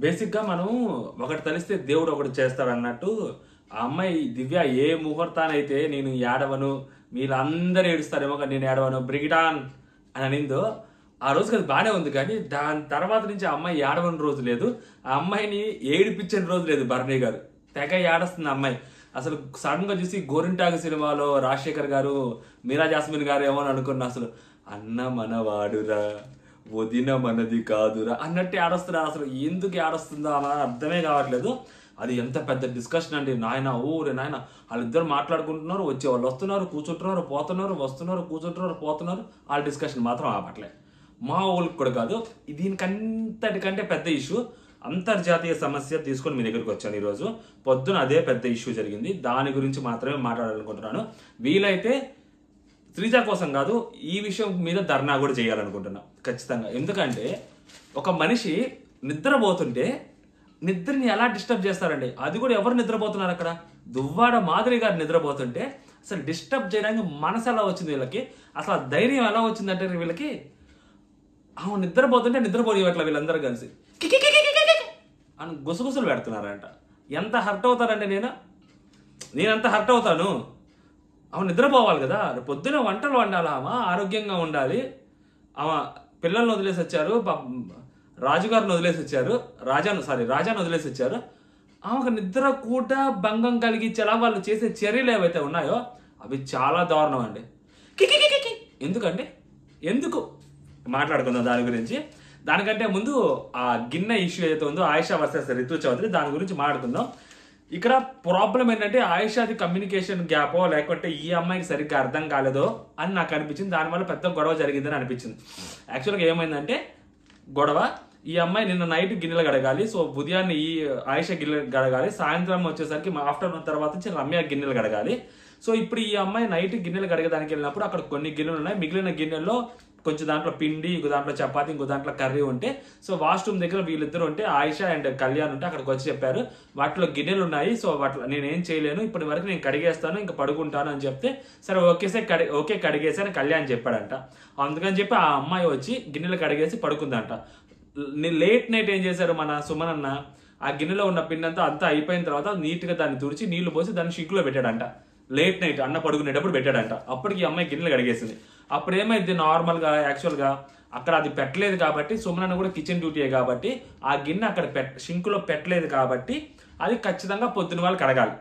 బేసిక్గా మనం ఒకటి తలిస్తే దేవుడు ఒకటి చేస్తాడు అన్నట్టు ఆ అమ్మాయి దివ్య ఏ ముహూర్తానైతే నేను ఏడవను మీరందరూ ఏడుస్తారేమో కానీ నేను ఏడవను బ్రిగిటాన్ అని అనిందో ఆ రోజుకి అది బాగానే ఉంది. కానీ దాని తర్వాత నుంచి ఆ అమ్మాయి ఏడవని రోజు లేదు, ఆ అమ్మాయిని ఏడిపించిన రోజు లేదు. భరణి గారు తెగ ఏడుస్తుంది ఆ అమ్మాయి. అసలు సడన్ గా చూసి గోరింటాకు సినిమాలో రాజశేఖర్ గారు మీరా జాస్మిన్ గారు ఏమో అని అనుకున్నా. అసలు అన్న మనవాడురా వదిన మనది కాదురా అన్నట్టు ఏడొస్తున్నా. అసలు ఎందుకు ఏడొస్తుందో అలా అర్థమే కావట్లేదు. అది ఎంత పెద్ద డిస్కషన్ అండి నాయన. ఊరే నాయన వాళ్ళిద్దరు మాట్లాడుకుంటున్నారు, వచ్చే వాళ్ళు వస్తున్నారు కూర్చుంటున్నారు పోతున్నారు, వస్తున్నారు కూర్చుంటున్నారు పోతున్నారు. వాళ్ళ డిస్కషన్ మాత్రం ఆపట్లే. మా ఊళ్ళకి కూడా కాదు, దీనికి అంతటికంటే పెద్ద ఇష్యూ అంతర్జాతీయ సమస్య తీసుకొని మీ దగ్గరికి వచ్చాను ఈరోజు. పొద్దున అదే పెద్ద ఇష్యూ జరిగింది, దాని గురించి మాత్రమే మాట్లాడాలనుకుంటున్నాను. వీలైతే శ్రీజ కోసం కాదు, ఈ విషయం మీద ధర్నా కూడా చేయాలనుకుంటున్నా ఖచ్చితంగా. ఎందుకంటే ఒక మనిషి నిద్రపోతుంటే నిద్రని ఎలా డిస్టర్బ్ చేస్తారండి? అది కూడా ఎవరు నిద్రపోతున్నారు అక్కడ? దువ్వాడ మాదిరి గారు నిద్రపోతుంటే అసలు డిస్టర్బ్ చేయడానికి మనసు ఎలా వచ్చింది వీళ్ళకి? అసలు ఆ ధైర్యం ఎలా వచ్చిందంటే వీళ్ళకి ఆమె నిద్రపోతుంటే నిద్రపోయేవట్ల వీళ్ళందరూ కలిసి అని గుసగుసలు పెడుతున్నారంట. ఎంత హర్ట్ అవుతారంటే నేనంత హర్ట్ అవుతాను. ఆమె నిద్రపోవాలి కదా, పొద్దున వంటలు వండాలి, ఆమె ఆరోగ్యంగా ఉండాలి. ఆమె పిల్లల్ని వదిలేసి వచ్చారు, రాజుగారిని వదిలేసి వచ్చారు, రాజాను వదిలేసి వచ్చారు. ఆమెకు నిద్ర కూట భంగం కలిగించేలా వాళ్ళు చేసే చర్యలు ఏవైతే ఉన్నాయో అవి చాలా దారుణం అండి. ఎందుకంటే ఎందుకు మాట్లాడుకుందాం దాని గురించి. దానికంటే ముందు ఆ గిన్నె ఇష్యూ ఏదైతే ఉందో ఆయిషా వర్సెస్ రితు చౌదరి, దాని గురించి మాట్లాడుకుందాం. ఇక్కడ ప్రాబ్లం ఏంటంటే ఆయిషాది కమ్యూనికేషన్ గ్యాపో లేకుంటే ఈ అమ్మాయికి సరిగ్గా అర్థం కాలేదో అని నాకు అనిపించింది. దానివల్ల పెద్ద గొడవ జరిగిందని అనిపించింది. యాక్చువల్గా ఏమైందంటే గొడవ, ఈ అమ్మాయి నిన్న నైట్ గిన్నెలు గడగాలి, సో ఉదయాన్నే ఈ ఆయిషా గిన్నెలు గడగాలి, సాయంత్రం వచ్చేసరికి ఆఫ్టర్నూన్ తర్వాత నుంచి రమ్య గిన్నెలు గడగాలి. సో ఇప్పుడు ఈ అమ్మాయి నైట్ గిన్నెలు గడగడానికి వెళ్ళినప్పుడు అక్కడ కొన్ని గిన్నెలు ఉన్నాయి, మిగిలిన గిన్నెల్లో కొంచెం దాంట్లో పిండి, ఇంకో దాంట్లో చపాతి, ఇంకో దాంట్లో కర్రీ ఉంటే, సో వాష్రూమ్ దగ్గర వీళ్ళిద్దరు ఉంటే ఆయిషా అండ్ కళ్యాణ్ ఉంటే అక్కడికి వచ్చి చెప్పారు వాటిలో గిన్నెలు ఉన్నాయి, సో వాటిలో నేనేం చేయలేను, ఇప్పటి వరకు నేను కడిగేస్తాను, ఇంకా పడుకుంటాను అని చెప్తే సరే ఓకే కడిగేసి అని కళ్యాణ్ చెప్పాడంట. అందుకని చెప్పి ఆ అమ్మాయి వచ్చి గిన్నెలు కడిగేసి పడుకుందంట. లేట్ నైట్ ఏం చేశారు మన సుమన్ అన్న, ఆ గిన్నెలో ఉన్న పిండి అంతా అయిపోయిన తర్వాత నీట్గా దాన్ని తుడిచి నీళ్లు పోసి దాన్ని షింక్లో పెట్టాడంట. లేట్ నైట్ అన్న పడుకునేటప్పుడు పెట్టాడంట. అప్పటికి ఈ అమ్మాయి గిన్నెలు కడిగేసింది. అప్పుడు ఏమైంది, నార్మల్గా యాక్చువల్గా అక్కడ అది పెట్టలేదు కాబట్టి సుమన్ కూడా కిచెన్ డ్యూటీయే కాబట్టి ఆ గిన్నె అక్కడ షింకులో పెట్టలేదు కాబట్టి అది ఖచ్చితంగా పొద్దున వాళ్ళు కడగాలి,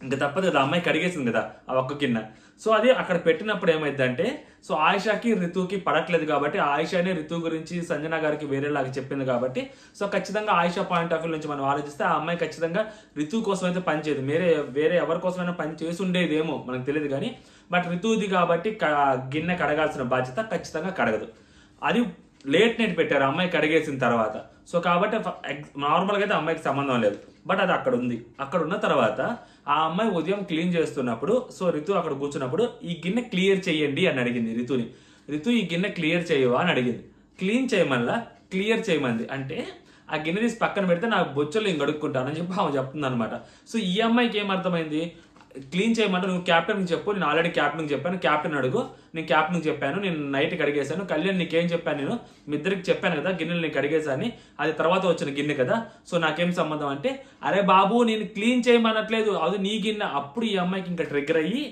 ఇంకా తప్పదు కదా. అమ్మాయి కడిగేసింది కదా ఆ ఒక్క గిన్నె. సో అది అక్కడ పెట్టినప్పుడు ఏమైందంటే, సో ఆయిషాకి రితుకి పడట్లేదు కాబట్టి ఆయిషానే రితు గురించి సంజన గారికి వేరేలాగా చెప్పింది కాబట్టి, సో ఖచ్చితంగా ఆయిషా పాయింట్ ఆఫ్ వ్యూ నుంచి మనం ఆలోచిస్తే ఆ అమ్మాయి ఖచ్చితంగా రితు కోసం అయితే పని చేయదు, వేరే ఎవరి కోసమైనా పని చేసి ఉండేదేమో మనకు తెలియదు కానీ, బట్ రితుది కాబట్టి గిన్నె కడగాల్సిన బాధ్యత ఖచ్చితంగా కడగదు. అది లేట్ నైట్ పెట్టారు అమ్మాయి కడిగేసిన తర్వాత. సో కాబట్టి నార్మల్గా అయితే అమ్మాయికి సంబంధం లేదు, బట్ అది అక్కడ ఉంది. అక్కడ ఉన్న తర్వాత ఆ అమ్మాయి ఉదయం క్లీన్ చేస్తున్నప్పుడు, సో రితు అక్కడ కూర్చున్నప్పుడు ఈ గిన్నె క్లియర్ చేయండి అని అడిగింది రితుని. రితు ఈ గిన్నె క్లియర్ చేయవా అని అడిగింది. క్లీన్ చేయమల్లా క్లియర్ చేయమంది. అంటే ఆ గిన్నె తీసి పక్కన పెడితే నాకు బొచ్చలు ఇంక అడుక్కుంటానని చెప్పి ఆమె చెప్తుంది అనమాట. సో ఈ అమ్మాయికి ఏమర్థమైంది, క్లీన్ చేయమంటే నువ్వు క్యాప్టెన్కి చెప్పు, నేను ఆల్రెడీ క్యాప్టెన్కి చెప్పాను, క్యాప్టెన్ అడుగు, నేను క్యాప్టెన్కి చెప్పాను, నేను నైట్ కడిగేశాను, కళ్యాణ్ నీకేం చెప్పాను, నేను మీ ఇద్దరికి చెప్పాను కదా గిన్నెలు నేను కడిగేశాను, అది తర్వాత వచ్చిన గిన్నె కదా, సో నాకేం సంబంధం అంటే, అరే బాబు నేను క్లీన్ చేయమనట్లేదు, అది నీ గిన్నె. అప్పుడు ఈ అమ్మాయికి ఇంకా ట్రిగ్గర్ అయ్యి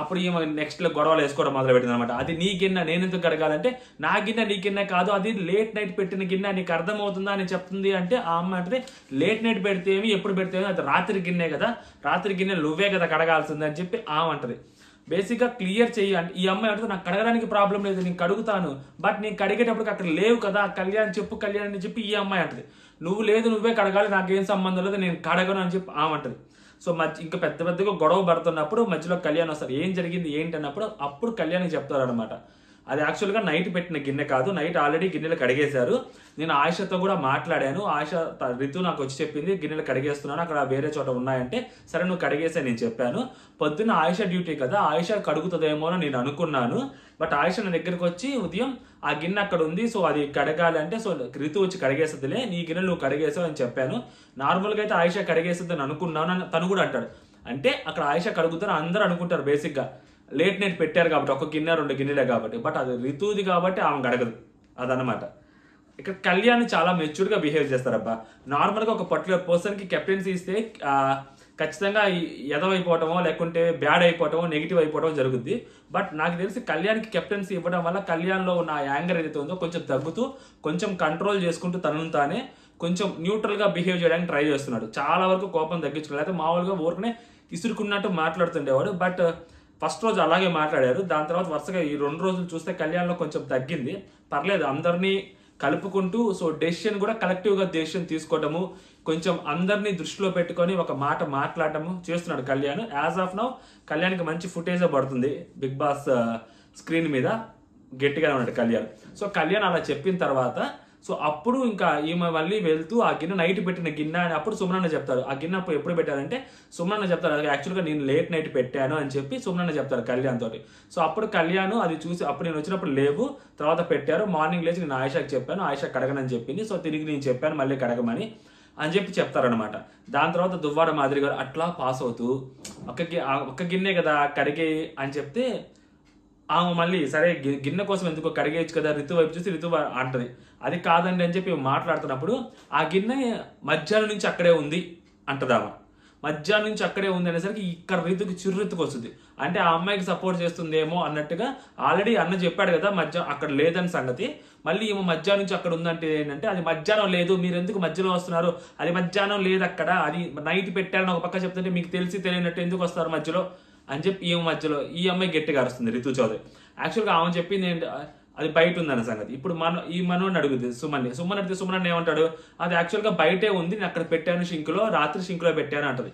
అప్పుడు ఈమె నెక్స్ట్ గొడవలు వేసుకోవడం మొదలు పెట్టింది అనమాట. అది నీ గిన్నె, నేను ఎందుకు కడగాలంటే, నా గిన్నె నీ గిన్నె కాదు, అది లేట్ నైట్ పెట్టిన గిన్నె, నీకు అర్థమవుతుందా అని చెప్తుంది. అంటే ఆ అమ్మాయి అంటే లేట్ నైట్ పెడితేమి ఎప్పుడు పెడితేమి అది రాత్రి గిన్నె కదా, రాత్రి గిన్నె నువ్వే కదా కడగాల్సింది అని చెప్పి ఆమె అంటది. బేసిక్గా క్లియర్ చెయ్యి అంటే ఈ అమ్మాయి అంటే నాకు కడగడానికి ప్రాబ్లం లేదు, నేను కడుగుతాను, బట్ నేను కడిగేటప్పటికి అక్కడ లేవు కదా, కళ్యాణ్ అని చెప్పి ఈ అమ్మాయి అంటది. నువ్వు లేదు నువ్వే కడగాలి, నాకేం సంబంధం లేదు, నేను కడగను అని చెప్పి ఆమె అంటది. సో ఇంకా పెద్దగా గొడవ పడుతున్నప్పుడు మధ్యలో కళ్యాణ్ వస్తారు, ఏం జరిగింది ఏంటి అన్నప్పుడు అప్పుడు కళ్యాణ్కి చెప్తారు అనమాట. అది యాక్చువల్గా నైట్ పెట్టిన గిన్నె కాదు, నైట్ ఆల్రెడీ గిన్నెలు కడిగేశారు, నేను ఆయిషాతో కూడా మాట్లాడాను, ఆయిషా రితు నాకు వచ్చి చెప్పింది గిన్నెలు కడిగేస్తున్నాను, అక్కడ వేరే చోట ఉన్నాయంటే సరే నువ్వు కడిగేసా నేను చెప్పాను, పొద్దున్న ఆయిషా డ్యూటీ కదా ఆయిషా కడుగుతుందేమో అని నేను అనుకున్నాను, బట్ ఆయిషా నా దగ్గరకు వచ్చి ఉదయం ఆ గిన్నె అక్కడ ఉంది, సో అది కడగాలి అంటే సో రితు వచ్చి కడిగేస్తుందిలే, నీ గిన్నెలు నువ్వు కడిగేసావు అని చెప్పాను, నార్మల్గా అయితే ఆయిషా కడిగేస్తుంది అని అనుకున్నాను అని తను కూడా అంటాడు. అంటే అక్కడ ఆయిషా కడుగుతారు అందరూ అనుకుంటారు బేసిక్గా, లేట్ నైట్ పెట్టారు కాబట్టి ఒక గిన్నె 2 గిన్నెలే కాబట్టి, బట్ అది రితుది కాబట్టి ఆమె గడగదు అదనమాట. ఇక్కడ కళ్యాణ్ చాలా మెచ్యూర్డ్గా బిహేవ్ చేస్తారబ్బా. నార్మల్గా ఒక పర్టికులర్ పర్సన్కి కెప్టెన్సీ ఇస్తే ఖచ్చితంగా ఎదవైపోవటమో లేకుంటే బ్యాడ్ అయిపోవటమో నెగిటివ్ అయిపోవటమో జరుగుద్ది. బట్ నాకు తెలిసి కళ్యాణ్కి కెప్టెన్సీ ఇవ్వడం వల్ల కళ్యాణ్లో ఉన్న యాంగర్ ఏదైతే ఉందో కొంచెం తగ్గుతూ కొంచెం కంట్రోల్ చేసుకుంటూ తనను తానే కొంచెం న్యూట్రల్గా బిహేవ్ చేయడానికి ట్రై చేస్తున్నాడు. చాలా వరకు కోపం తగ్గించుకోలేదు. అయితే మామూలుగా ఊరికనే ఇసురుకున్నట్టు మాట్లాడుతుండేవాడు. బట్ ఫస్ట్ రోజు అలాగే మాట్లాడారు. దాని తర్వాత వరుసగా ఈ 2 రోజులు చూస్తే కళ్యాణ్లో కొంచెం తగ్గింది. పర్లేదు, అందరినీ కలుపుకుంటూ సో డెసిషన్ కూడా కలెక్టివ్గా డెసిషన్ తీసుకోవటము, కొంచెం అందరినీ దృష్టిలో పెట్టుకొని ఒక మాట మాట్లాడటము చేస్తున్నాడు కళ్యాణ్. యాజ్ ఆఫ్ నౌ కళ్యాణ్కి మంచి ఫుటేజే పడుతుంది బిగ్ బాస్ స్క్రీన్ మీద. గట్టిగానే ఉన్నాడు కళ్యాణ్. సో కళ్యాణ్ అలా చెప్పిన తర్వాత సో అప్పుడు ఇంకా ఈమె మళ్ళీ వెళ్తూ ఆ గిన్నె నైట్ పెట్టిన గిన్నె అని అప్పుడు సుమనన్న చెప్తారు. ఆ గిన్నె అప్పుడు ఎప్పుడు పెట్టారంటే సుమనన్న చెప్తారు, అది యాక్చువల్గా నేను లేట్ నైట్ పెట్టాను అని చెప్పి సుమనన్న చెప్తారు కళ్యాణ్ తోటి. సో అప్పుడు కళ్యాణ్ అది చూసి అప్పుడు నేను వచ్చినప్పుడు లేవు, తర్వాత పెట్టారు, మార్నింగ్ లేచి నేను ఆయిషాకి చెప్పాను, ఆయిషా కడగనని చెప్పింది, సో తిరిగి నేను చెప్పాను మళ్ళీ కడగమని అని చెప్పి చెప్తారనమాట. దాని తర్వాత దువ్వాడ మాదిరి గారు అట్లా పాస్ అవుతూ ఒక్క గిన్నె కదా కడిగే అని చెప్తే ఆమె మళ్ళీ సరే గిన్నె కోసం ఎందుకో కడిగేయచ్చు కదా, రితు వైపు చూసి రితు అంటది అది కాదండి అని చెప్పి మాట్లాడుతున్నప్పుడు ఆ గిన్నె మధ్యాహ్నం నుంచి అక్కడే ఉంది అంటది ఆమె. మధ్యాహ్నం నుంచి అక్కడే ఉంది అనేసరికి ఇక్కడ రితుకి చిర్రెత్తుకు వస్తుంది. అంటే ఆ అమ్మాయికి సపోర్ట్ చేస్తుందేమో అన్నట్టుగా ఆల్రెడీ అన్న చెప్పాడు కదా మధ్యాహ్నం అక్కడ లేదని సంగతి. మళ్ళీ ఏమో మధ్యాహ్నం నుంచి అక్కడ ఉందంటే ఏంటంటే అది మధ్యాహ్నం లేదు, మీరు ఎందుకు మధ్యలో వస్తున్నారు, అది మధ్యాహ్నం లేదు అక్కడ, అది నైట్ పెట్టారని ఒక పక్క చెప్తుంటే మీకు తెలిసి తెలియనట్టు ఎందుకు వస్తారు మధ్యలో అని చెప్పి ఈ మధ్యలో ఈ అమ్మాయి గట్టిగా అరుస్తుంది రితు చౌదరి. యాక్చువల్గా ఆమె చెప్పింది ఏంటి, అది బయట ఉందన్న సంగతి. ఇప్పుడు ఈ మనోడిని అడుగుతుంది సుమన్ అడిగితే సుమన్ ఏమంటాడు, అది యాక్చువల్గా బయటే ఉంది, నేను అక్కడ పెట్టాను షింకులో, రాత్రి షింకులో పెట్టాను అంటది.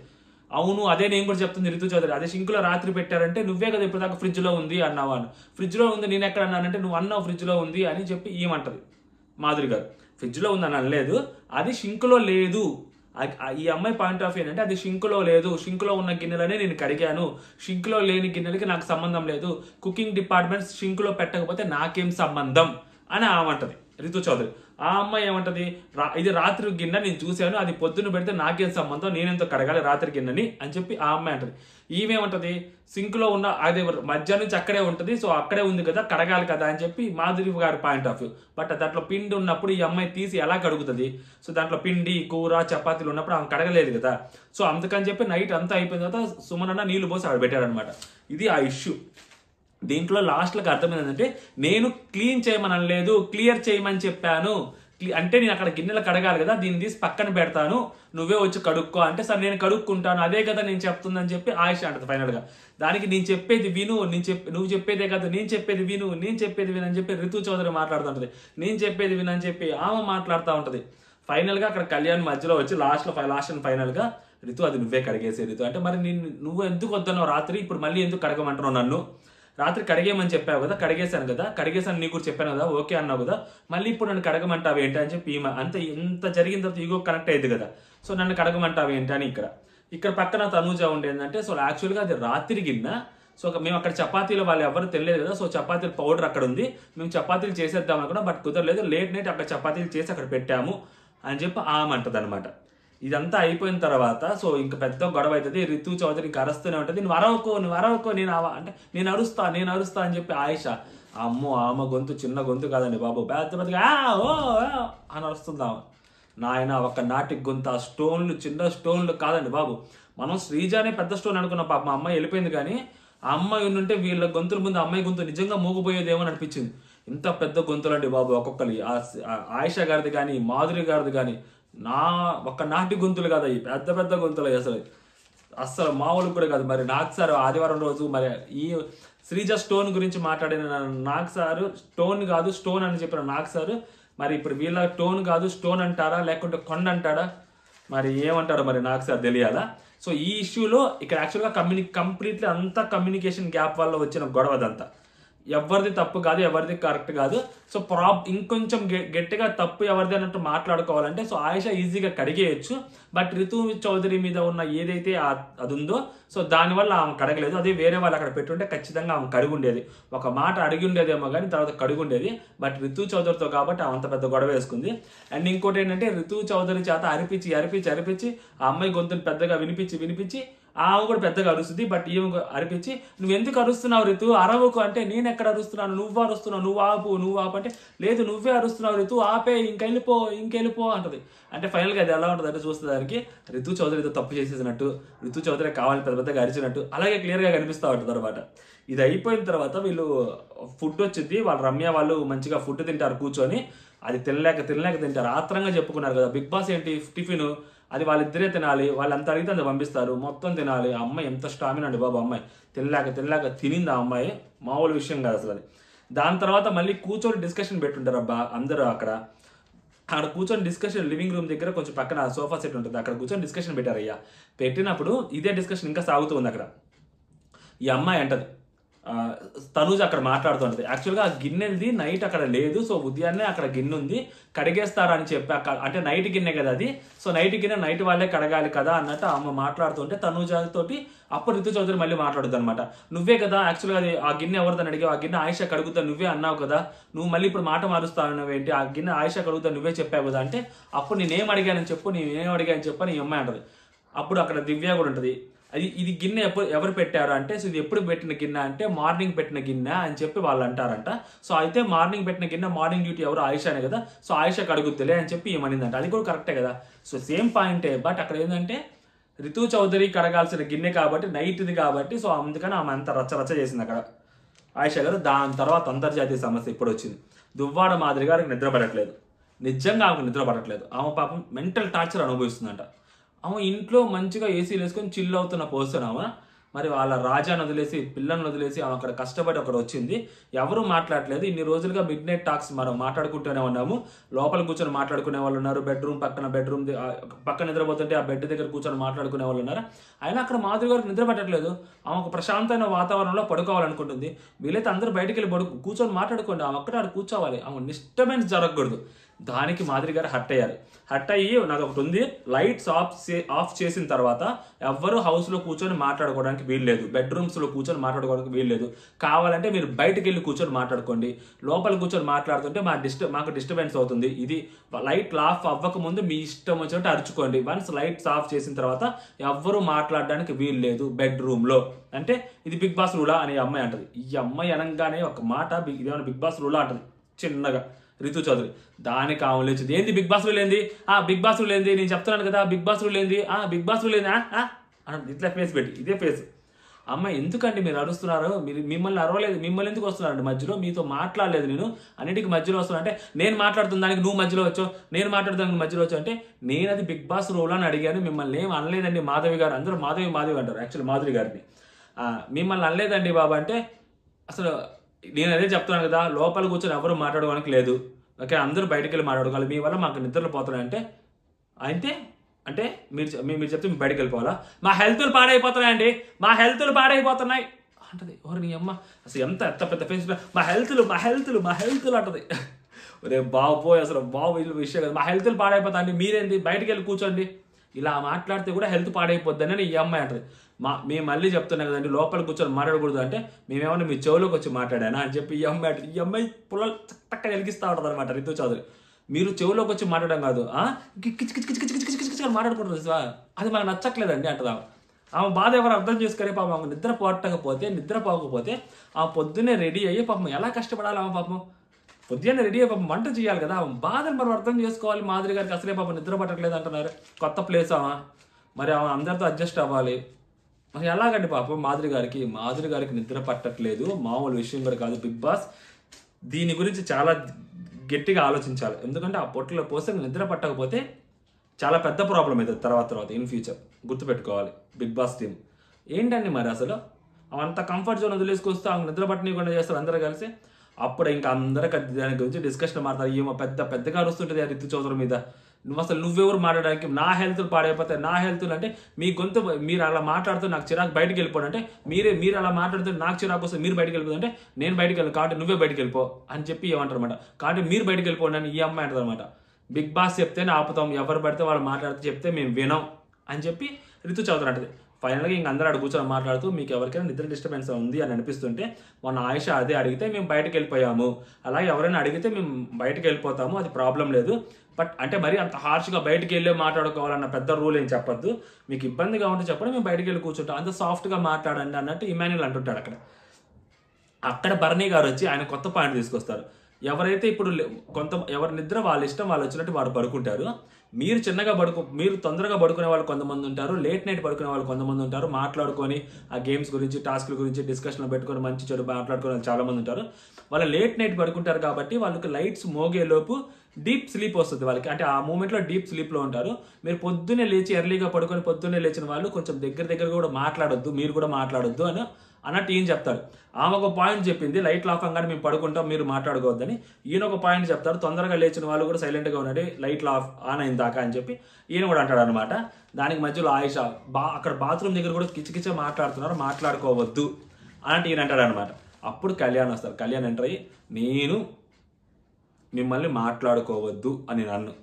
అవును అదే నేను కూడా చెప్తుంది రితు చౌదరి, అదే షింకులో రాత్రి పెట్టారంటే నువ్వే కదా ఇప్పుడు దాకా ఫ్రిడ్జ్లో ఉంది అన్నావు అని. ఫ్రిడ్జ్లో ఉంది నేను ఎక్కడ అన్నానంటే నువ్వు అన్నావు ఫ్రిడ్జ్లో ఉంది అని చెప్పి ఏమంటది మాధురి గారు. ఫ్రిడ్జ్లో ఉంది అని అనలేదు, అది షింకులో లేదు. ఈ అమ్మాయి పాయింట్ ఆఫ్ ఏంటంటే అది షింకులో లేదు, షింకులో ఉన్న గిన్నెలనే నేను కడిగాను, షింకులో లేని గిన్నెలకి నాకు సంబంధం లేదు, కుకింగ్ డిపార్ట్మెంట్ షింకులో పెట్టకపోతే నాకేం సంబంధం అని ఆమంటది రితు చౌదరి. ఆ అమ్మాయి ఏమంటది, ఇది రాత్రి గిన్నె నేను చూశాను, అది పొద్దున్న పెడితే నాకేం సంబంధం, నేనెంతో కడగాలి రాత్రి గిన్నెని అని చెప్పి ఆ అమ్మాయి అంటది. ఈమెమంటది, సింక్లో ఉన్న అది మధ్యాహ్నం నుంచి అక్కడే ఉంటుంది, సో అక్కడే ఉంది కదా కడగాలి కదా అని చెప్పి మాధురి గారి పాయింట్ ఆఫ్ వ్యూ. బట్ దాంట్లో పిండి ఉన్నప్పుడు ఈ అమ్మాయి తీసి ఎలా కడుగుతుంది, సో దాంట్లో పిండి కూర చపాతీలు ఉన్నప్పుడు ఆమె కడగలేదు కదా, సో అందుకని చెప్పి నైట్ అంతా అయిపోయిన తర్వాత సుమనన్న నీళ్లు పోసి ఆవిడ పెట్టారనమాట. ఇది ఆ ఇష్యూ. దీంట్లో లాస్ట్లకు అర్థమైంది ఏంటంటే నేను క్లీన్ చేయమని అనలేదు, క్లియర్ చేయమని చెప్పాను. అంటే నేను అక్కడ గిన్నెలు కడగాలి కదా, దీన్ని తీసి పక్కన పెడతాను, నువ్వే వచ్చి కడుక్కో అంటే సార్ నేను కడుక్కుంటాను, అదే కదా నేను చెప్తుందని చెప్పి ఆయిష అంటది ఫైనల్గా. దానికి నేను చెప్పేది విను, నువ్వు చెప్పేదే కదా నేను చెప్పేది విను, నేను చెప్పేది విను అని చెప్పి రితు చౌదరి మాట్లాడుతుంటది, నేను చెప్పేది విను అని చెప్పి ఆమె మాట్లాడుతూ ఉంటది. ఫైనల్గా అక్కడ కళ్యాణ్ మధ్యలో వచ్చి లాస్ట్ అండ్ ఫైనల్గా రితు అది నువ్వే కడిగేసే రితు అంటే, మరి నువ్వు ఎందుకు వద్దన్నావు రాత్రి, ఇప్పుడు మళ్ళీ ఎందుకు కడగమంటున్నావు నన్ను, రాత్రి కడిగేయమని చెప్పావు కదా, కడిగేశాను నీకు కూడా చెప్పాను కదా, ఓకే అన్నావు కదా, మళ్ళీ ఇప్పుడు నన్ను కడగమంటావు ఏంటి అని చెప్పి అంత ఇంత జరిగిన తర్వాత ఈగో కనెక్ట్ అయ్యింది కదా, సో నన్ను కడగమంటావు ఏంటి అని. ఇక్కడ పక్కన తనూజ ఉండేందంటే సో యాక్చువల్గా అది రాత్రి గిన్నె, సో మేము అక్కడ చపాతీలు వాళ్ళు ఎవరు తెలియదు కదా, సో చపాతీల పౌడర్ అక్కడ ఉంది, మేము చపాతీలు చేసేద్దాం అనుకున్నా బట్ కుదరలేదు, లేట్ నైట్ అక్కడ చపాతీలు చేసి అక్కడ పెట్టాము అని చెప్పి ఆమె అంటది అనమాట. ఇదంతా అయిపోయిన తర్వాత సో ఇంకా పెద్ద గొడవ అవుతుంది. రితు చౌదరి ఇంకా అరుస్తూనే ఉంటుంది, నువ్వు అరవకో అంటే నేను అరుస్తా అని చెప్పి ఆయిష, అమ్మో ఆమె గొంతు చిన్న గొంతు కాదండి బాబు, పెద్దగా అని అరుస్తుంది ఆమె. నాయన ఒక నాటికి గొంతు, ఆ స్టోన్లు చిన్న స్టోన్లు కాదండి బాబు. మనం శ్రీజానే పెద్ద స్టోన్ అనుకున్నాం, పాప మా అమ్మాయి వెళ్ళిపోయింది, కానీ ఆ అమ్మాయి ఉంటే వీళ్ళ గొంతుల ముందు అమ్మాయి గొంతు నిజంగా మూగిపోయేదేమో అని అనిపించింది. ఇంత పెద్ద గొంతులు అండి బాబు ఒక్కొక్కరి. ఆయిష గారిది కానీ మాధురి గారిది కానీ ఒక్క నాటి గొంతులు కాదు, అవి పెద్ద గొంతులు అస్సలు మామూలు కూడా కాదు. మరి నాకు సార్ ఆదివారం రోజు మరి ఈ శ్రీజ స్టోన్ గురించి మాట్లాడిన నాకు సారు స్టోన్ కాదు స్టోన్ అని చెప్పిన నాకు సారు, మరి ఇప్పుడు వీళ్ళ టోన్ కాదు స్టోన్ అంటారా లేకుంటే కొండ అంటారా, మరి ఏమంటారో మరి నాకు సార్ తెలియాలా. సో ఈ ఇష్యూలో ఇక్కడ యాక్చువల్గా కంప్లీట్లీ అంతా కమ్యూనికేషన్ గ్యాప్ వల్ల వచ్చిన గొడవ అదంతా. ఎవరిది తప్పు కాదు, ఎవరిది కరెక్ట్ కాదు. సో ఇంకొంచెం గట్టిగా తప్పు ఎవరిది అన్నట్టు మాట్లాడుకోవాలంటే సో ఆయిష ఈజీగా కడిగేయచ్చు. బట్ రితు చౌదరి మీద ఉన్న ఏదైతే అది ఉందో సో దానివల్ల ఆమె కడగలేదు. అదే వేరే వాళ్ళు అక్కడ పెట్టుంటే ఖచ్చితంగా ఆమె కడిగి ఉండేది, ఒక మాట అడిగి ఉండేదేమో కానీ తర్వాత కడిగి ఉండేది. బట్ రితు చౌదరితో కాబట్టి ఆమె అంత పెద్ద గొడవ వేసుకుంది. అండ్ ఇంకోటి ఏంటంటే రితు చౌదరి చేత అరిపించి ఆ అమ్మాయి గొంతుని పెద్దగా వినిపించి ఆమె కూడా పెద్దగా అరుస్తుంది. బట్ ఈమె అరిపించి నువ్వు ఎందుకు అరుస్తున్నావు రితు, అరవకు అంటే నేను ఎక్కడ అరుస్తున్నాను, నువ్వు అరుస్తున్నావు, నువ్వు ఆపు అంటే లేదు నువ్వే అరుస్తున్నావు రితు, ఆపే ఇంకెళ్ళిపో అంటది. అంటే ఫైనల్గా అది ఎలా ఉంటుంది అంటే చూసేదానికి రితు చౌదరి ఏదో తప్పు చేసేసినట్టు, రితు చౌదరి కావాలని పెద్దగా అరిచినట్టు అలాగే క్లియర్గా కనిపిస్తూ ఉంటుంది అనమాట. ఇది అయిపోయిన తర్వాత వీళ్ళు ఫుడ్ వచ్చింది, వాళ్ళు రమ్య వాళ్ళు మంచిగా ఫుడ్ తింటారు కూర్చొని. అది తినలేక తింటారు, ఆత్రంగా చెప్పుకున్నారు కదా బిగ్ బాస్ ఏంటి టిఫిన్ అది వాళ్ళిద్దరే తినాలి, వాళ్ళు అంత అడిగితే అంత పంపిస్తారు, మొత్తం తినాలి. ఆ అమ్మాయి ఎంత స్టామినా అండి బాబు, అమ్మాయి తినలేక తినింది ఆ అమ్మాయి, మామూలు విషయం కాదు అసలు అది. దాని తర్వాత మళ్ళీ కూర్చొని డిస్కషన్ పెట్టుంటారు అబ్బా అందరూ అక్కడ కూర్చొని డిస్కషన్ లివింగ్ రూమ్ దగ్గర కొంచెం పక్కన సోఫా సెట్ ఉంటుంది, అక్కడ కూర్చొని డిస్కషన్ పెట్టారు. అయ్యా పెట్టినప్పుడు ఇదే డిస్కషన్ ఇంకా సాగుతూ ఉంది అక్కడ. ఈ అమ్మాయి అంటది తనూజ అక్కడ మాట్లాడుతుంటది, యాక్చువల్గా ఆ గిన్నెది నైట్ అక్కడ లేదు, సో ఉదయాన్నే అక్కడ గిన్నె ఉంది కడిగేస్తారని చెప్పి అంటే నైట్ గిన్నె కదా అది, సో నైట్ గిన్నె నైట్ వాళ్ళే కడగాలి కదా అన్నట్టు అమ్మ మాట్లాడుతుంటే తనూజ తోటి అప్పుడు రితు చౌదరి మళ్ళీ మాట్లాడుద్ది అనమాట. నువ్వే కదా యాక్చువల్గా అది ఆ గిన్నె ఎవరిదని అడిగావు, ఆ గిన్నె ఆయిషా కడుగుతా నువ్వే అన్నావు కదా, నువ్వు మళ్ళీ ఇప్పుడు మాట మారుస్తావు ఏంటి, ఆ గిన్నె ఆయిషా కడుగుతా నువ్వే చెప్పావు కదా అంటే అప్పుడు నేనేం అడిగానని చెప్పు చెప్పని ఈ అమ్మాయి అంటది. అప్పుడు అక్కడ దివ్య కూడా ఉంటుంది, ఇది గిన్నె ఎవరు పెట్టారు అంటే సో ఇది ఎప్పుడు పెట్టిన గిన్నె అంటే మార్నింగ్ పెట్టిన గిన్నె అని చెప్పి వాళ్ళు అంటారంట. సో అయితే మార్నింగ్ పెట్టిన గిన్నె మార్నింగ్ డ్యూటీ ఎవరు ఆయిషానే కదా, సో ఆయిషా కడుగుద్దులే అని చెప్పి ఏమనిందంట. అది కూడా కరెక్టే కదా, సో సేమ్ పాయింటే. బట్ అక్కడ ఏంటంటే రితు చౌదరి కడగాల్సిన గిన్నె కాబట్టి నైట్ది కాబట్టి సో అందుకని ఆమె అంత రచ్చ చేసింది అక్కడ ఆయిషా గారు. దాని తర్వాత అంతర్జాతీయ సమస్య ఇప్పుడు వచ్చింది. దువ్వాడ మాదిరి గారికి నిద్ర పడట్లేదు, నిజంగా ఆమెకు నిద్ర పడట్లేదు, ఆమె పాపం మెంటల్ టార్చర్ అనుభవిస్తుందంట. ఆమె ఇంట్లో మంచిగా ఏసీలు వేసుకొని చిల్ అవుతున్న పర్సన్ ఆమె, మరి వాళ్ళ రాజాను వదిలేసి పిల్లల్ని వదిలేసి ఆమె అక్కడ కష్టపడి అక్కడ వచ్చింది. ఎవరు మాట్లాడలేదు ఇన్ని రోజులుగా. మిడ్ నైట్ టాక్స్ మనం మాట్లాడుకుంటూనే ఉన్నాము, లోపల కూర్చొని మాట్లాడుకునే వాళ్ళు ఉన్నారు, బెడ్రూమ్ పక్కన నిద్రపోతుంటే ఆ బెడ్ దగ్గర కూర్చొని మాట్లాడుకునే వాళ్ళు ఉన్నారు. అయినా అక్కడ మాధురి గారికి నిద్ర పట్టట్లేదు, ఆమె ఒక ప్రశాంతమైన వాతావరణంలో పడుకోవాలనుకుంటుంది. వీలైతే అందరూ బయటికి వెళ్ళి కూర్చొని మాట్లాడుకోండి, ఆమె అక్కడ కూర్చోవాలి, ఆమె డిస్టర్బెన్స్ జరగకూడదు. దానికి మాదిరి గారు హట్ అయ్యి నాకు ఒకటి ఉంది, లైట్స్ ఆఫ్ చేసిన తర్వాత ఎవ్వరూ హౌస్లో కూర్చొని మాట్లాడుకోవడానికి వీల్లేదు, బెడ్రూమ్స్లో కూర్చొని మాట్లాడుకోవడానికి వీల్లేదు, కావాలంటే మీరు బయటకు వెళ్ళి కూర్చొని మాట్లాడుకోండి, లోపల కూర్చొని మాట్లాడుతుంటే మాకు డిస్టర్బెన్స్ అవుతుంది. ఇది లైట్ ఆఫ్ అవ్వక ముందు మీ ఇష్టం వచ్చినట్టు అరుచుకోండి, వన్స్ లైట్స్ ఆఫ్ చేసిన తర్వాత ఎవ్వరూ మాట్లాడడానికి వీల్లేదు బెడ్రూమ్లో అంటే ఇది బిగ్ బాస్ రూలా అని అమ్మాయి అంటది. ఈ అమ్మాయి అనగానే ఒక మాట ఇదేమైనా బిగ్ బాస్ రూలా అంటది చిన్నగా రితు చౌదరి. దానికి ఆమె లేచింది, ఏంది బిగ్ బాస్ రూల్ ఏంది, బిగ్ బాస్ రూల్ ఏంది, నేను చెప్తున్నాను కదా బిగ్ బాస్ రూల్ ఏంది, బిగ్ బాస్ రూల్ ఏంది అని ఇట్లా ఫేస్ పెట్టి ఇదే ఫేస్. అమ్మ ఎందుకండి మీరు అరుస్తున్నారు, మీరు మిమ్మల్ని అరవలేదు, మిమ్మల్ని ఎందుకు వస్తున్నారండి మధ్యలో, మీతో మాట్లాడలేదు నేను, అన్నిటికీ మధ్యలో వస్తున్నా అంటే నేను మాట్లాడుతున్న దానికి నువ్వు మధ్యలో వచ్చావు, నేను మాట్లాడుతానికి మధ్యలో వచ్చావు అంటే నేను అది బిగ్ బాస్ రూల్ అని అడిగాను, మిమ్మల్ని ఏం అనలేదండి మాధవి గారు, అందరూ మాధవి అంటారు యాక్చువల్లీ మాధురి గారిని, మిమ్మల్ని అనలేదండి బాబా అంటే అసలు నేను అదే చెప్తున్నాను కదా, లోపల కూర్చొని ఎవరు మాట్లాడుకోవడానికి లేదు, ఓకే అందరూ బయటకు వెళ్ళి మాట్లాడుకోవాలి, మీ వల్ల మాకు నిద్రలు పోతున్నాయి అంటే మీరు చెప్తే మేము బయటకు వెళ్ళిపోవాలా, మా హెల్త్లు పాడైపోతున్నాయండి, మా హెల్త్లు పాడైపోతున్నాయి అంటది. ఎవరు నీ అమ్మ అసలు ఎంత పెద్ద ఫేస్, మా హెల్త్లు అంటది. రే బాబోయ్ అసలు విషయం కదా, మా హెల్త్లు పాడైపోతాయండి, మీరేంది బయటకు వెళ్ళి కూర్చోండి, ఇలా మాట్లాడితే కూడా హెల్త్ పాడైపోద్దని ఈ అమ్మాయి అంటది. మేము మళ్ళీ చెప్తున్నాం కదండి లోపల కూర్చొని మాట్లాడకూడదు అంటే మేమేమన్నా మీ చెవులోకి వచ్చి మాట్లాడానా అని చెప్పి ఈ అమ్మాయి పుల్లలు చక్కగా వెలిగిస్తూ ఉంటుంది అనమాట రితు చౌదరి. మీరు చెవులోకి వచ్చి మాట్లాడడం కాదు, కిచ్ మాట్లాడుకుంటారు, అది మనకు నచ్చట్లేదండి అంటదా. ఆమె బాధ ఎవరు అర్థం చేసుకొని పాపం ఆమె నిద్రపోకపోతే ఆ పొద్దున్నే రెడీ అయ్యి పాపం ఎలా కష్టపడాలి, ఆమె పాపం పొద్దున్నే రెడీ అయ్యి పాపం వంట చేయాలి కదా, ఆమె బాధను మనం అర్థం చేసుకోవాలి. మాధురి గారికి అసలే పాపం నిద్ర పట్టట్లేదు అంటున్నారు, కొత్త ప్లేస్ మరి ఆమె అందరితో అడ్జస్ట్ అవ్వాలి, మరి ఎలాగండి పాపం మాధురి గారికి నిద్ర పట్టట్లేదు, మామూలు విషయం కూడా కాదు. బిగ్ బాస్ దీని గురించి చాలా గట్టిగా ఆలోచించాలి, ఎందుకంటే ఆ పొట్టలో పోస్తే నిద్ర పట్టకపోతే చాలా పెద్ద ప్రాబ్లం అవుతుంది తర్వాత ఇన్ ఫ్యూచర్, గుర్తుపెట్టుకోవాలి. బిగ్ బాస్ టీం ఏంటండి మరి అసలు అంత కంఫర్ట్ జోన్ వదిలేసుకొస్తే ఆమె నిద్ర పట్టనీయకుండా చేస్తారు అందరూ కలిసి, అప్పుడు ఇంకా అందరికి దాని గురించి డిస్కషన్ మాట్లాడతారు. ఏమో పెద్దగా అరుస్తుంటుంది ఆ రితు చౌదరి మీద, నువ్వెవరు మాట్లాడడానికి, నా హెల్త్ పాడైపోతాయి, నా హెల్త్ అంటే మీ గొంతు మీరు అలా మాట్లాడుతూ నాకు చిరాకు బయటకు వెళ్ళిపోండి అంటే మీరు అలా మాట్లాడుతూ నాకు చిరాకు వస్తే మీరు బయటకు వెళ్ళిపోదు అంటే నేను బయటకు వెళ్ళి కాబట్టి నువ్వే బయటకు వెళ్ళిపో అని చెప్పి ఏమంటారు అనమాట. కాబట్టి మీరు బయటకు వెళ్ళిపోండి అని ఈ అమ్మాయి అంటారు అనమాట. బిగ్ బాస్ చెప్తేనే ఆపుతాం, ఎవరు పడితే వాళ్ళు మాట్లాడితే చెప్తే మేము వినం అని చెప్పి రితు చౌదరి అంటది. ఫైనల్గా ఇంక అందరూ అక్కడ కూర్చొని మాట్లాడుతూ మీకు ఎవరికైనా నిద్ర డిస్టర్బెన్స్ ఉంది అని అనిపిస్తుంటే మొన్న ఆయిష అదే అడిగితే మేము బయటకు వెళ్ళిపోయాము, అలాగే ఎవరైనా అడిగితే మేము బయటకు వెళ్ళిపోతాము, అది ప్రాబ్లం లేదు. బట్ అంటే మరి అంత హార్ష్గా బయటకు వెళ్ళి మాట్లాడుకోవాలన్న పెద్ద రూల్ ఏం చెప్పొద్దు, మీకు ఇబ్బందిగా ఉంటే చెప్పండి, మేము బయటకు వెళ్ళి కూర్చుంటాం, అంత సాఫ్ట్గా మాట్లాడండి అన్నట్టు ఇమాన్యుల్ అంటుంటాడు. అక్కడ బర్నీ గారు వచ్చి ఆయన కొత్త పాయింట్ తీసుకొస్తారు. ఎవరైతే ఇప్పుడు ఎవరి నిద్ర వాళ్ళ ఇష్టం, వాళ్ళు వచ్చినట్టు వారు పడుకుంటారు. మీరు తొందరగా పడుకునే వాళ్ళు కొంతమంది ఉంటారు, లేట్ నైట్ పడుకునే వాళ్ళు కొంతమంది ఉంటారు, మాట్లాడుకొని ఆ గేమ్స్ గురించి టాస్క్ల గురించి డిస్కషన్లు పెట్టుకొని మంచి చెడు మాట్లాడుకునే వాళ్ళు చాలా మంది ఉంటారు. వాళ్ళు లేట్ నైట్ పడుకుంటారు కాబట్టి వాళ్ళకి లైట్స్ మోగేలోపు డీప్ స్లీప్ వస్తుంది వాళ్ళకి, అంటే ఆ మూమెంట్లో డీప్ స్లీప్లో ఉంటారు. మీరు పొద్దున్నే లేచి ఎర్లీగా పడుకొని పొద్దున్నే లేచిన వాళ్ళు కొంచెం దగ్గర కూడా మాట్లాడొద్దు, మీరు కూడా మాట్లాడొద్దు అన్నట్టు ఈయన చెప్తారు. ఆమె ఒక పాయింట్ చెప్పింది, లైట్లు ఆఫ్ అవ్వగానే మేము పడుకుంటాం, మీరు మాట్లాడుకోవద్దని. ఈయన ఒక పాయింట్ చెప్తారు, తొందరగా లేచిన వాళ్ళు కూడా సైలెంట్గా ఉండండి, లైట్లు ఆన్ అయిన దాకా అని చెప్పి ఈయన కూడా అంటాడు అనమాట. దానికి మధ్యలో ఆయిష అక్కడ బాత్రూమ్ దగ్గర కూడా కిచకిచ మాట్లాడుతున్నారు, మాట్లాడుకోవద్దు అన్నట్టు ఈయన అంటాడు అనమాట. అప్పుడు కళ్యాణ్ వస్తారు. కళ్యాణ్ ఎంటర్ అయ్యి నేను మిమ్మల్ని మాట్లాడుకోవద్దు అని నన్ను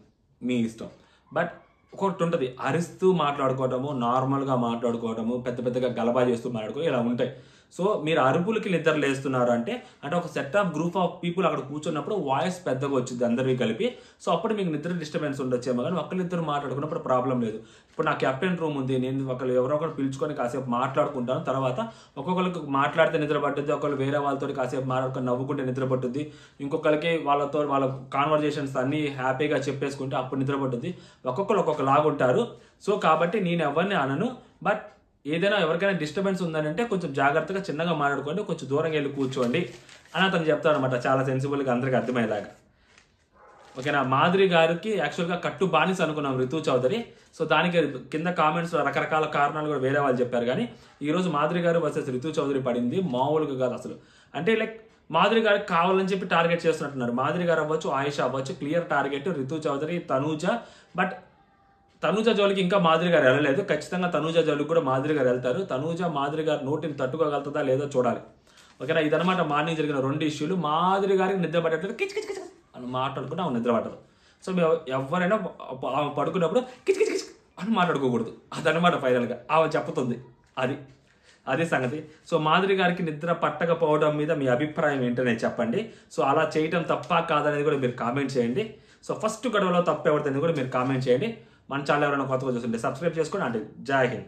మీ ఇష్టం, బట్ ఒకటి ఉంటుంది, అరుస్తూ మాట్లాడుకోవటము, నార్మల్గా మాట్లాడుకోవటము, పెద్దగా గలబా చేస్తూ మాట్లాడుకో ఇలా ఉంటాయి. సో మీరు అరుపులకి నిద్ర లేస్తున్నారు అంటే ఒక set of group of people అక్కడ కూర్చున్నప్పుడు వాయిస్ పెద్దగా వచ్చింది అందరికీ కలిపి. సో అప్పుడు మీకు నిద్ర డిస్టర్బెన్స్ ఉండొచ్చేమో, కానీ ఒకరిద్దరు మాట్లాడుకున్నప్పుడు ప్రాబ్లం లేదు. ఇప్పుడు నా కెప్టెన్ రూమ్ ఉంది, నేను ఎవరో ఒకరు పిలుచుకొని కాసేపు మాట్లాడుకుంటాను, తర్వాత ఒక్కొక్కరికి మాట్లాడితే నిద్ర పట్టుద్ది, ఒకళ్ళు వేరే వాళ్ళతో కాసేపు మాట్లాడుకొని నవ్వుకుంటే నిద్ర పట్టుద్ది, ఇంకొకరికి వాళ్ళ కాన్వర్జేషన్స్ అన్నీ హ్యాపీగా చెప్పేసుకుంటే అప్పుడు నిద్ర పట్టుద్ది. ఒక్కొక్కరు ఒక్కొక్క లాగుంటారు. సో కాబట్టి నేను ఎవరిని అనను, బట్ ఏదైనా ఎవరికైనా డిస్టర్బెన్స్ ఉందని అంటే కొంచెం జాగ్రత్తగా చిన్నగా మాట్లాడుకోండి, కొంచెం దూరంగా వెళ్ళి కూర్చోండి అని అతను చెప్తాడు అనమాట, చాలా సెన్సిబుల్గా అందరికీ అర్థమయ్యేలాగా. ఓకేనా. మాధురి గారికి యాక్చువల్గా కట్టు బానిస అనుకున్నాం రితు చౌదరి. సో దానికి కింద కామెంట్స్లో రకరకాల కారణాలు కూడా వేరే వాళ్ళు చెప్పారు, కానీ ఈరోజు మాధురి గారు వర్సెస్ రితు చౌదరి పడింది మామూలుగా కాదు అసలు. అంటే మాధురి గారికి కావాలని చెప్పి టార్గెట్ చేస్తున్నట్టున్నారు. మాధురి గారు అవ్వచ్చు, ఆయిష అవ్వచ్చు, clear target Rithu Chowdary, Tanuja. But Tanuja జోలికి ఇంకా మాధురి గారు వెళ్ళలేదు, ఖచ్చితంగా తనూజ జోలికి కూడా మాధురి గారు వెళ్తారు. తనూజ మాధురి గారు నోటిని తట్టుకోగలుగుతుందా లేదో చూడాలి. ఓకేనా. ఇదనమాట మార్నింగ్ జరిగిన 2 ఇష్యూలు. మాధురి గారికి నిద్ర పట్టేటప్పుడు కిచ్ కిచ్ కిచ్ అని మాట్లాడుకుంటే ఆమె నిద్ర పట్టదు. సో ఎవరైనా పడుకున్నప్పుడు కిచ్ కిచ్ కిచ్ అని మాట్లాడుకోకూడదు, అదనమాట ఫైనల్గా ఆమె చెప్తుంది. అదే సంగతి. సో మాధురి గారికి నిద్ర పట్టకపోవడం మీద మీ అభిప్రాయం ఏంటనే చెప్పండి. సో అలా చేయటం తప్ప కాదనేది కూడా మీరు కామెంట్ చేయండి. సో ఫస్ట్ గొడవలో తప్పు ఎవరిదని కూడా మీరు కామెంట్ చేయండి. మన ఛానల్ ఎవరైనా కొత్తగా చూస్తుంటే సబ్స్క్రైబ్ చేసుకోండి. అంటే జై హింద్.